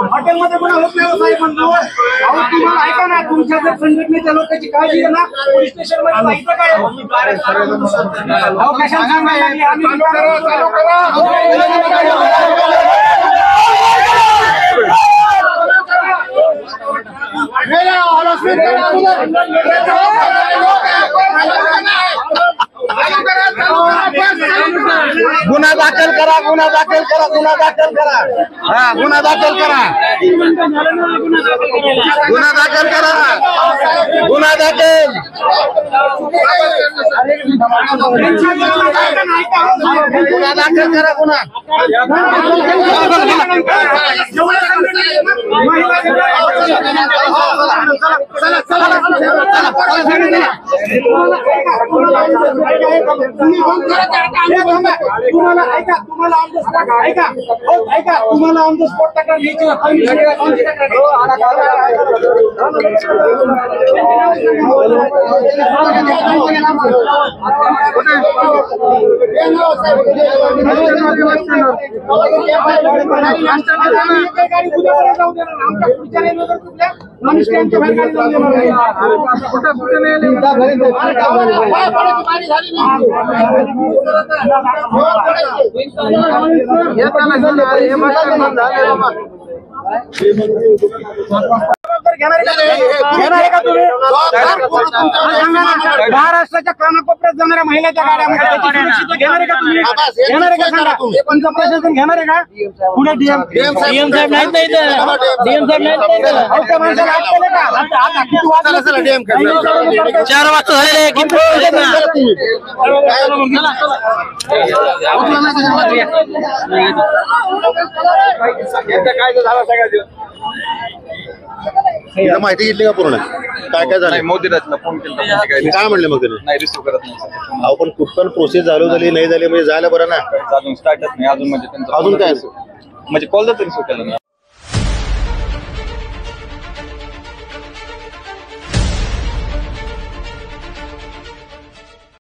हॉटेलमध्ये पण होत नाही साहेब म्हणतो तुम्हाला ऐका ना तुमच्या जर संघटनेच्या लोकांची काळजी घ्या ना पोलीस स्टेशन मध्ये जायचं काय गुन्हा दाखल करा, गुन्हा दाखल करा, गुन्हा दाखल करा, हा गुन्हा दाखल करा, गुन्हा दाखल करा, गुन्हा दाखल गुन्हा दाखल करा, गुन्हा तुम्हाला ऐका तुम्हाला ऑन द स्पॉट तक्रार घ्यायची महाराष्ट्राच्या कानाकोपऱ्यात जाणाऱ्या महिलाच्या गाड्यामध्ये घेणार आहे का तुम्ही घेणार आहे का सांगा पंच प्रशासन घेणार आहे का पुढे डीएम साहेब नाहीत नाही डीएम साहेब नाहीत त्या माणसाला ऐकलं का आता किती वाजलं 4 वाजता झाले माहिती घेतली का पूर्ण काय काय झालं मोदीराजला फोन केला काय म्हणले मग नाही रिसिव्ह करत नाही अहो पण कुठपण प्रोसेस झाली नाही झाली म्हणजे झालं बरं ना अजून स्टार्टच नाही अजून म्हणजे त्यांचं अजून काय म्हणजे कॉल जर रिसिव्ह केला नाही